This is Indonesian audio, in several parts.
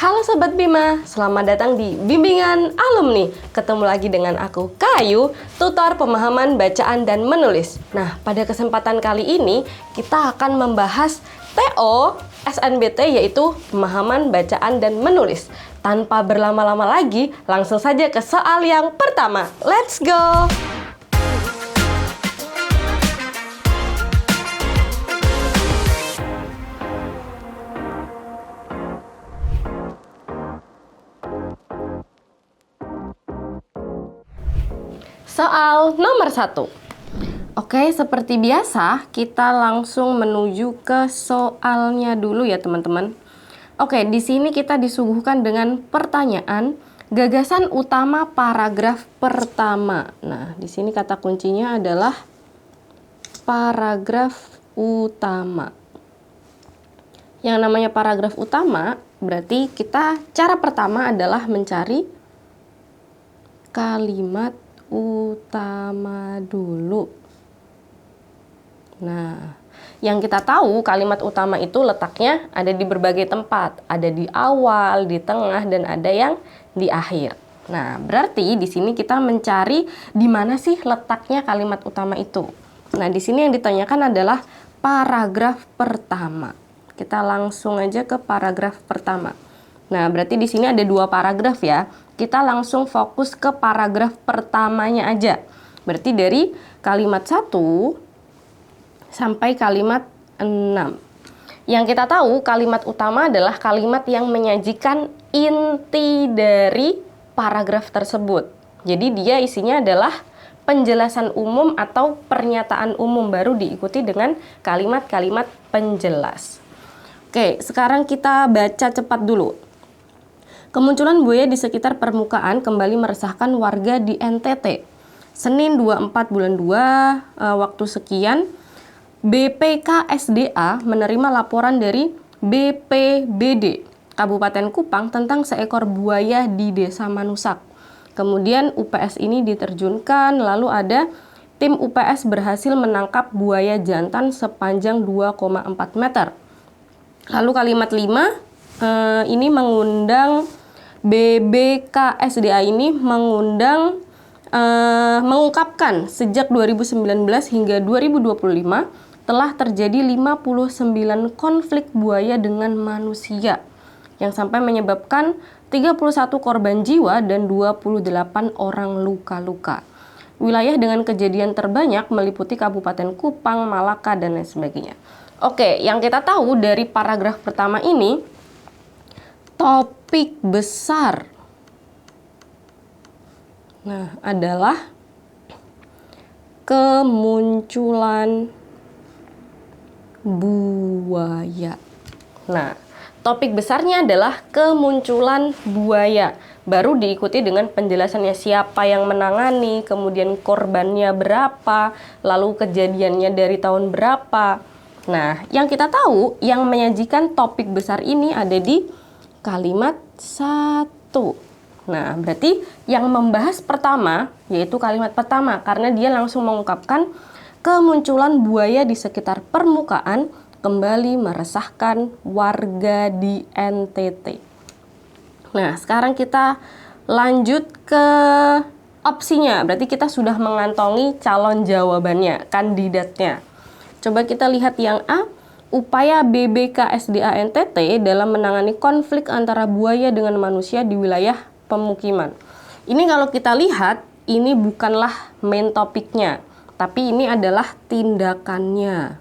Halo Sobat Bima, selamat datang di Bimbingan Alumni. Ketemu lagi dengan aku, Kayu, tutor pemahaman bacaan dan menulis. Nah, pada kesempatan kali ini kita akan membahas TO SNBT, yaitu pemahaman bacaan dan menulis. Tanpa berlama-lama lagi, langsung saja ke soal yang pertama. Let's go! Soal nomor 1. Oke, seperti biasa, kita langsung menuju ke soalnya dulu ya teman-teman. Oke, di sini kita disuguhkan dengan pertanyaan gagasan utama paragraf pertama. Nah, di sini kata kuncinya adalah paragraf utama. Yang namanya paragraf utama, berarti cara pertama adalah mencari kalimat utama dulu. Nah, yang kita tahu kalimat utama itu letaknya ada di berbagai tempat. Ada di awal, di tengah, dan ada yang di akhir. Nah, berarti di sini kita mencari di mana sih letaknya kalimat utama itu. Nah, di sini yang ditanyakan adalah paragraf pertama. Kita langsung aja ke paragraf pertama. Nah, berarti di sini ada 2 paragraf ya. Kita langsung fokus ke paragraf pertamanya aja. Berarti dari kalimat 1 sampai kalimat 6. Yang kita tahu kalimat utama adalah kalimat yang menyajikan inti dari paragraf tersebut. Jadi dia isinya adalah penjelasan umum atau pernyataan umum, baru diikuti dengan kalimat-kalimat penjelas. Oke, sekarang kita baca cepat dulu. Kemunculan buaya di sekitar permukaan kembali meresahkan warga di NTT. Senin 24 bulan 2, waktu sekian, BPKSDA menerima laporan dari BPBD Kabupaten Kupang tentang seekor buaya di Desa Manusak. Kemudian UPS ini diterjunkan, lalu ada tim UPS berhasil menangkap buaya jantan sepanjang 2,4 meter. Lalu kalimat 5, ini mengundang BBKSDA ini mengungkapkan sejak 2019 hingga 2025 telah terjadi 59 konflik buaya dengan manusia yang sampai menyebabkan 31 korban jiwa dan 28 orang luka-luka. Wilayah dengan kejadian terbanyak meliputi Kabupaten Kupang, Malaka, dan lain sebagainya. Oke, yang kita tahu dari paragraf pertama ini, topik besar adalah kemunculan buaya. Nah, topik besarnya adalah kemunculan buaya. Baru diikuti dengan penjelasannya siapa yang menangani, kemudian korbannya berapa, lalu kejadiannya dari tahun berapa. Nah, yang kita tahu yang menyajikan topik besar ini ada di kalimat 1. Nah, berarti yang membahas pertama yaitu kalimat pertama, karena dia langsung mengungkapkan kemunculan buaya di sekitar permukaan kembali meresahkan warga di NTT. Nah, sekarang kita lanjut ke opsinya. Berarti kita sudah mengantongi calon jawabannya, kandidatnya. Coba kita lihat yang A. Upaya BBKSDA NTT dalam menangani konflik antara buaya dengan manusia di wilayah pemukiman. Ini kalau kita lihat, ini bukanlah main topiknya, tapi ini adalah tindakannya.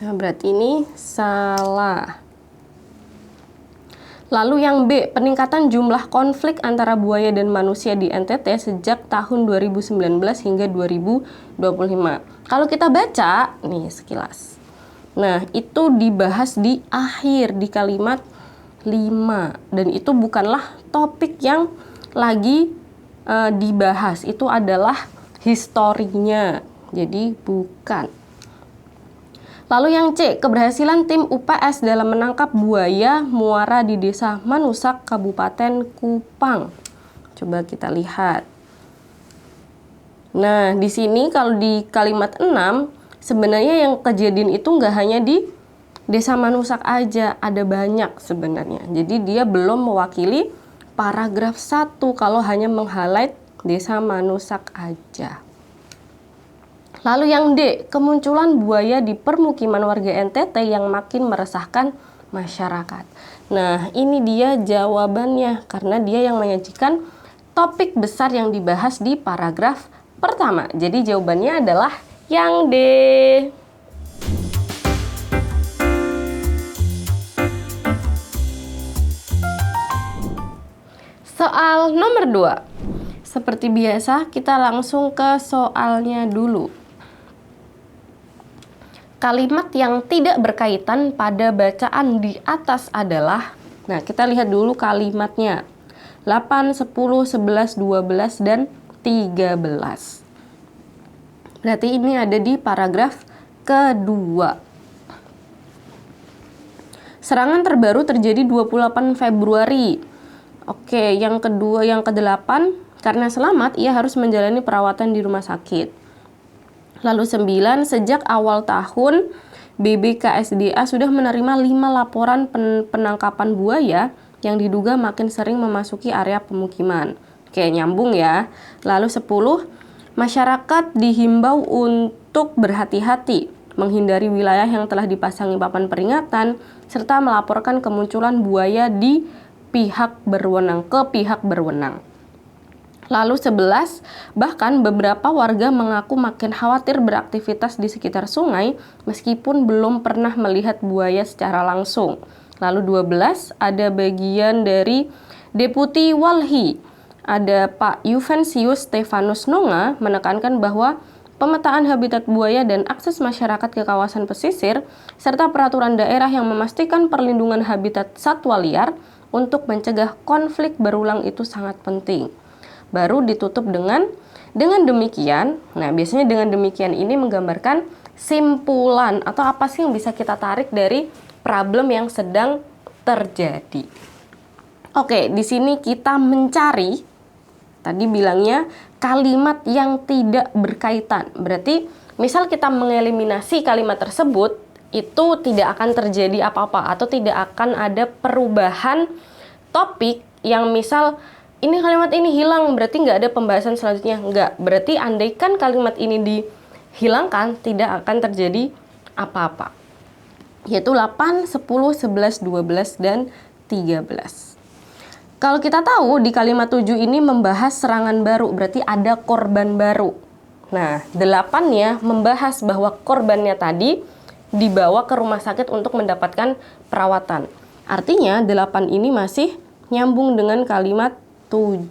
Nah, berarti ini salah. Lalu yang B, peningkatan jumlah konflik antara buaya dan manusia di NTT sejak tahun 2019 hingga 2025. Kalau kita baca, nih sekilas. Nah, itu dibahas di akhir, di kalimat 5. Dan itu bukanlah topik yang lagi dibahas. Itu adalah historinya. Jadi bukan. Lalu yang C, keberhasilan tim UPS dalam menangkap buaya muara di Desa Manusak, Kabupaten Kupang. Coba kita lihat. Nah, di sini kalau di kalimat 6, sebenarnya yang kejadian itu nggak hanya di Desa Manusak aja ada banyak sebenarnya. Jadi dia belum mewakili paragraf 1 kalau hanya meng-highlight Desa Manusak aja. Lalu yang D, kemunculan buaya di permukiman warga NTT yang makin meresahkan masyarakat. Nah, ini dia jawabannya karena dia yang menyajikan topik besar yang dibahas di paragraf pertama. Jadi jawabannya adalah yang D. Soal nomor 2. Seperti biasa, kita langsung ke soalnya dulu. Kalimat yang tidak berkaitan pada bacaan di atas adalah, nah kita lihat dulu kalimatnya. 8, 10, 11, 12, dan 13. Berarti ini ada di paragraf kedua. Serangan terbaru terjadi 28 Februari. Oke, yang kedua, yang ke-8, karena selamat ia harus menjalani perawatan di rumah sakit. Lalu 9, sejak awal tahun BBKSDA sudah menerima 5 laporan penangkapan buaya yang diduga makin sering memasuki area pemukiman. Oke, nyambung ya. Lalu 10, masyarakat dihimbau untuk berhati-hati, menghindari wilayah yang telah dipasangi papan peringatan, serta melaporkan kemunculan buaya di pihak berwenang ke pihak berwenang. Lalu 11, bahkan beberapa warga mengaku makin khawatir beraktivitas di sekitar sungai meskipun belum pernah melihat buaya secara langsung. Lalu 12, ada bagian dari Deputi Walhi. Ada Pak Juvencius Stefanus Nonga menekankan bahwa pemetaan habitat buaya dan akses masyarakat ke kawasan pesisir serta peraturan daerah yang memastikan perlindungan habitat satwa liar untuk mencegah konflik berulang itu sangat penting. Baru ditutup dengan demikian. Nah, biasanya dengan demikian ini menggambarkan simpulan atau apa sih yang bisa kita tarik dari problem yang sedang terjadi. Oke, di sini kita mencari, tadi bilangnya kalimat yang tidak berkaitan. Berarti misal kita mengeliminasi kalimat tersebut, itu tidak akan terjadi apa-apa atau tidak akan ada perubahan topik yang misal ini kalimat ini hilang, berarti nggak ada pembahasan selanjutnya. Nggak, berarti andaikan kalimat ini dihilangkan, tidak akan terjadi apa-apa. Yaitu 8, 10, 11, 12, dan 13. Kalau kita tahu di kalimat 7 ini membahas serangan baru, berarti ada korban baru. Nah, 8-nya membahas bahwa korbannya tadi dibawa ke rumah sakit untuk mendapatkan perawatan. Artinya 8 ini masih nyambung dengan kalimat 7.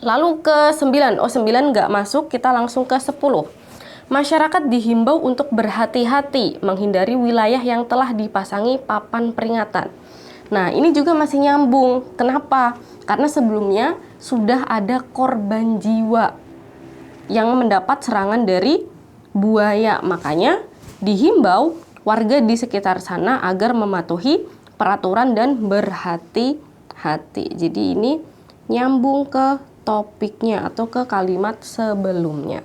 Lalu ke 9, 9 nggak masuk, kita langsung ke 10. Masyarakat dihimbau untuk berhati-hati menghindari wilayah yang telah dipasangi papan peringatan. Nah, ini juga masih nyambung. Kenapa? Karena sebelumnya sudah ada korban jiwa yang mendapat serangan dari buaya. Makanya dihimbau warga di sekitar sana agar mematuhi peraturan dan berhati-hati. Jadi ini nyambung ke topiknya atau ke kalimat sebelumnya.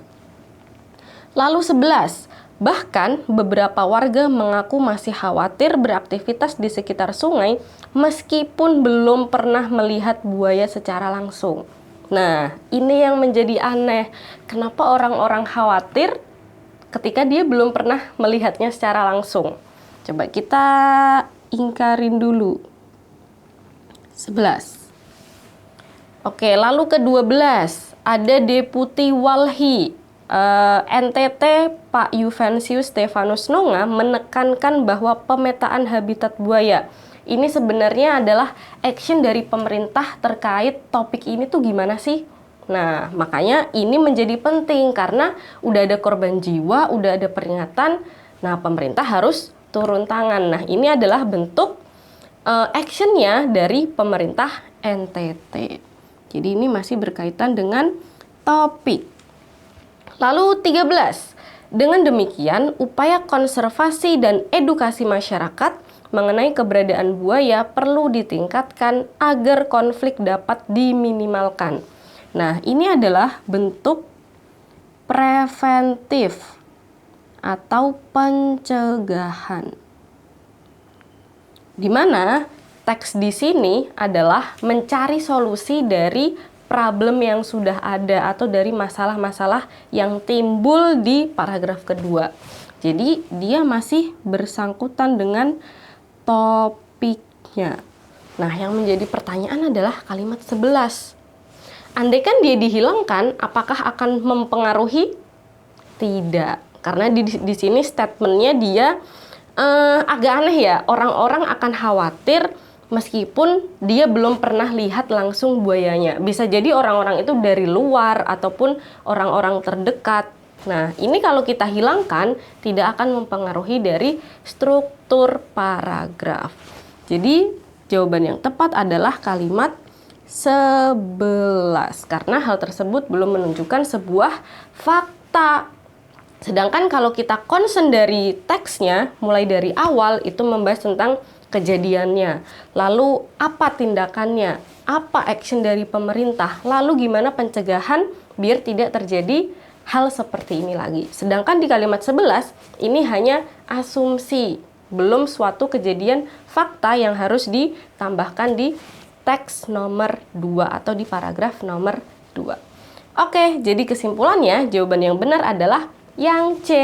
Lalu 11, bahkan beberapa warga mengaku masih khawatir beraktivitas di sekitar sungai meskipun belum pernah melihat buaya secara langsung. Nah, ini yang menjadi aneh. Kenapa orang-orang khawatir ketika dia belum pernah melihatnya secara langsung? Coba kita ingkarin dulu. 11. Oke, lalu ke-12 ada Deputi Walhi. NTT Pak Juvencius Stefanus Nonga menekankan bahwa pemetaan habitat buaya ini sebenarnya adalah action dari pemerintah terkait topik ini tuh gimana sih? Nah, makanya ini menjadi penting karena udah ada korban jiwa, udah ada peringatan. Nah, pemerintah harus turun tangan. Nah, ini adalah bentuk actionnya dari pemerintah NTT. Jadi ini masih berkaitan dengan topik. Lalu 13. Dengan demikian, upaya konservasi dan edukasi masyarakat mengenai keberadaan buaya perlu ditingkatkan agar konflik dapat diminimalkan. Nah, ini adalah bentuk preventif atau pencegahan. Di mana teks di sini adalah mencari solusi dari problem yang sudah ada atau dari masalah-masalah yang timbul di paragraf kedua. Jadi dia masih bersangkutan dengan topiknya. Nah, yang menjadi pertanyaan adalah kalimat 11. Andaikan dia dihilangkan, apakah akan mempengaruhi? Tidak. Karena di sini statementnya dia agak aneh ya. Orang-orang akan khawatir meskipun dia belum pernah lihat langsung buayanya. Bisa jadi orang-orang itu dari luar ataupun orang-orang terdekat. Nah, ini kalau kita hilangkan tidak akan mempengaruhi dari struktur paragraf. Jadi, jawaban yang tepat adalah kalimat 11 karena hal tersebut belum menunjukkan sebuah fakta. Sedangkan kalau kita concern dari teksnya, mulai dari awal itu membahas tentang kejadiannya, lalu apa tindakannya, apa action dari pemerintah, lalu gimana pencegahan biar tidak terjadi hal seperti ini lagi. Sedangkan di kalimat 11 ini hanya asumsi, belum suatu kejadian fakta yang harus ditambahkan di teks nomor 2 atau di paragraf nomor 2. Oke, jadi kesimpulannya jawaban yang benar adalah yang C.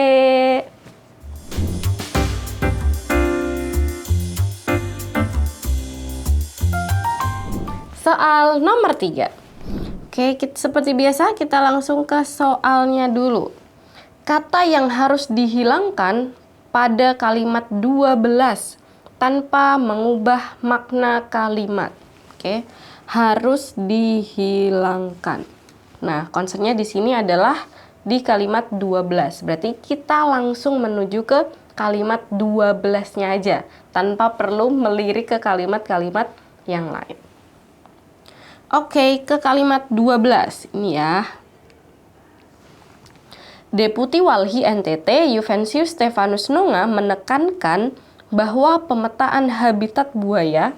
Soal nomor 3. Oke, seperti biasa kita langsung ke soalnya dulu. Kata yang harus dihilangkan pada kalimat 12 tanpa mengubah makna kalimat. Oke, harus dihilangkan. Nah, concernnya di sini adalah di kalimat 12. Berarti kita langsung menuju ke kalimat 12-nya aja tanpa perlu melirik ke kalimat-kalimat yang lain. Oke, ke kalimat 12 ini ya. Deputi Walhi NTT Yufensius Stefanus Nonga menekankan bahwa pemetaan habitat buaya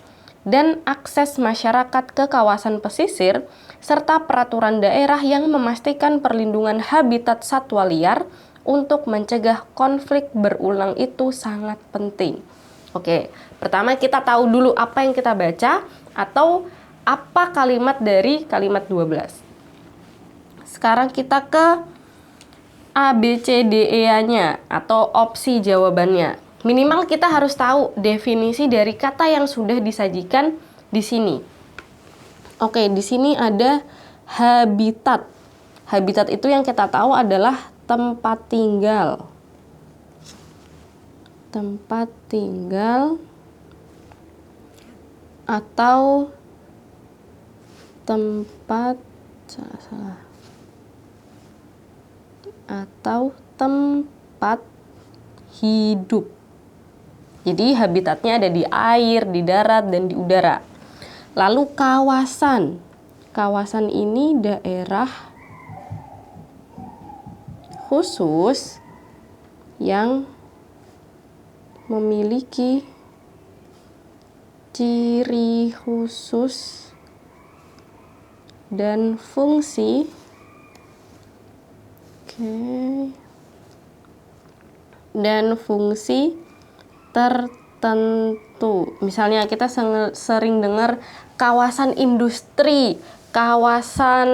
dan akses masyarakat ke kawasan pesisir serta peraturan daerah yang memastikan perlindungan habitat satwa liar untuk mencegah konflik berulang itu sangat penting. Oke, pertama kita tahu dulu apa yang kita baca atau apa kalimat dari kalimat 12. Sekarang kita ke A, B, C, D, E-nya atau opsi jawabannya. Minimal kita harus tahu definisi dari kata yang sudah disajikan di sini. Oke, di sini ada habitat. Habitat itu yang kita tahu adalah tempat tinggal. Tempat tinggal atau tempat atau tempat hidup. Jadi habitatnya ada di air, di darat, dan di udara. Lalu kawasan. Kawasan ini daerah khusus yang memiliki ciri khusus dan fungsi tertentu. Misalnya kita sering dengar kawasan industri, kawasan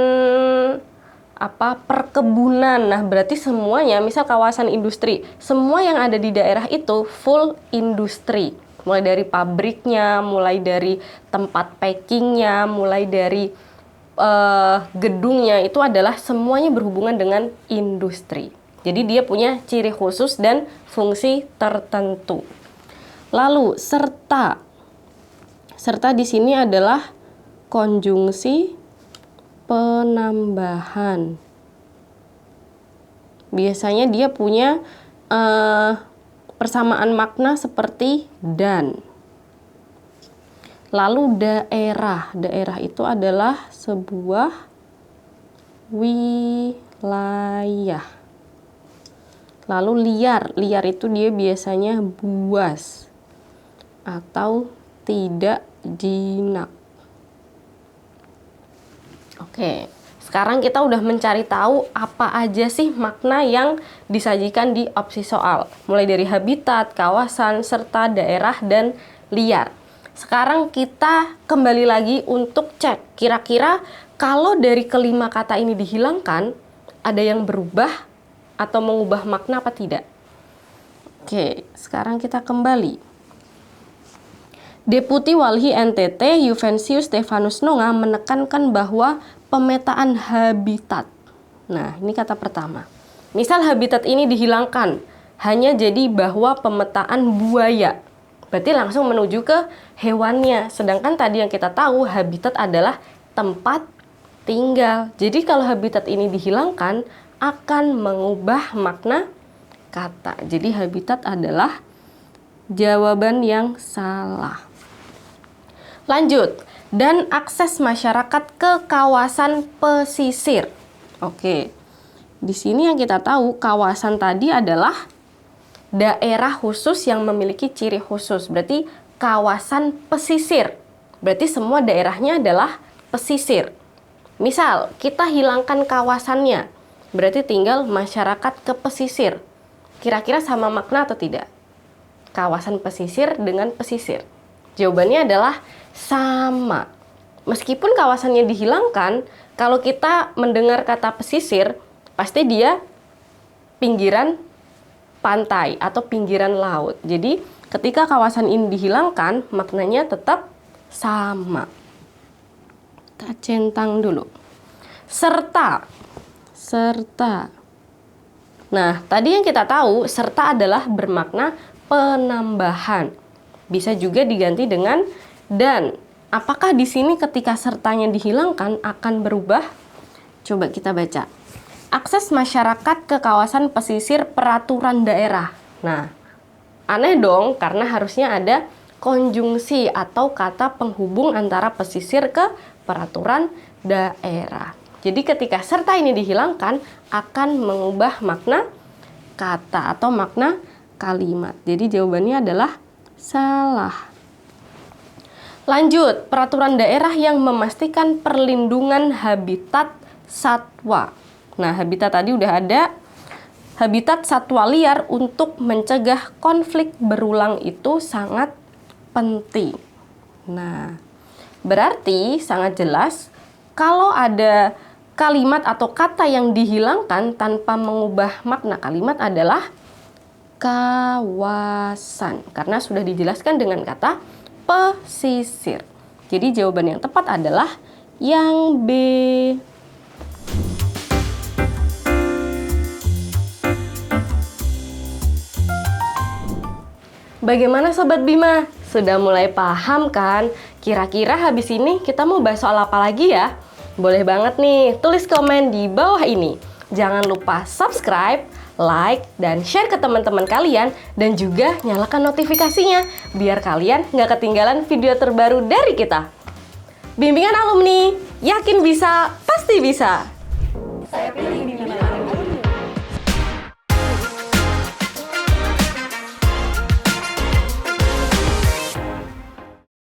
perkebunan. Nah, berarti semuanya, misal kawasan industri, semua yang ada di daerah itu full industri. Mulai dari pabriknya, mulai dari tempat packingnya, mulai dari gedungnya, itu adalah semuanya berhubungan dengan industri. Jadi dia punya ciri khusus dan fungsi tertentu. Lalu serta. Serta di sini adalah konjungsi penambahan. Biasanya dia punya persamaan makna seperti dan. Lalu daerah. Daerah itu adalah sebuah wilayah. Lalu liar. Liar itu dia biasanya buas atau tidak jinak. Oke, sekarang kita udah mencari tahu apa aja sih makna yang disajikan di opsi soal. Mulai dari habitat, kawasan, serta daerah, dan liar. Sekarang kita kembali lagi untuk cek kira-kira kalau dari kelima kata ini dihilangkan, ada yang berubah atau mengubah makna apa tidak? Oke, sekarang kita kembali. Deputi Walhi NTT Yufensius Stefanus Nonga menekankan bahwa pemetaan habitat. Nah, ini kata pertama. Misal habitat ini dihilangkan, hanya jadi bahwa pemetaan buaya. Berarti langsung menuju ke hewannya. Sedangkan tadi yang kita tahu habitat adalah tempat tinggal. Jadi kalau habitat ini dihilangkan akan mengubah makna kata. Jadi habitat adalah jawaban yang salah. Lanjut. Dan akses masyarakat ke kawasan pesisir. Oke. Di sini yang kita tahu kawasan tadi adalah daerah khusus yang memiliki ciri khusus, berarti kawasan pesisir. Berarti semua daerahnya adalah pesisir. Misal, kita hilangkan kawasannya, berarti tinggal masyarakat ke pesisir. Kira-kira sama makna atau tidak? Kawasan pesisir dengan pesisir. Jawabannya adalah sama. Meskipun kawasannya dihilangkan, kalau kita mendengar kata pesisir, pasti dia pinggiran pantai atau pinggiran laut. Jadi ketika kawasan ini dihilangkan, maknanya tetap sama. Kita centang dulu. Serta. Nah, tadi yang kita tahu, serta adalah bermakna penambahan. Bisa juga diganti dengan dan. Apakah di sini ketika sertanya dihilangkan akan berubah? Coba kita baca. Akses masyarakat ke kawasan pesisir peraturan daerah. Nah, aneh dong karena harusnya ada konjungsi atau kata penghubung antara pesisir ke peraturan daerah. Jadi ketika serta ini dihilangkan akan mengubah makna kata atau makna kalimat. Jadi jawabannya adalah salah. Lanjut, peraturan daerah yang memastikan perlindungan habitat satwa. Nah, habitat tadi udah ada. Habitat satwa liar untuk mencegah konflik berulang itu sangat penting. Nah, berarti sangat jelas kalau ada kalimat atau kata yang dihilangkan tanpa mengubah makna kalimat adalah kawasan. Karena sudah dijelaskan dengan kata pesisir. Jadi jawaban yang tepat adalah yang B. Bagaimana Sobat Bima? Sudah mulai paham kan? Kira-kira habis ini kita mau bahas soal apa lagi ya? Boleh banget nih, tulis komen di bawah ini. Jangan lupa subscribe, like, dan share ke teman-teman kalian. Dan juga nyalakan notifikasinya, biar kalian nggak ketinggalan video terbaru dari kita. Bimbingan alumni, yakin bisa, pasti bisa. Saya pilih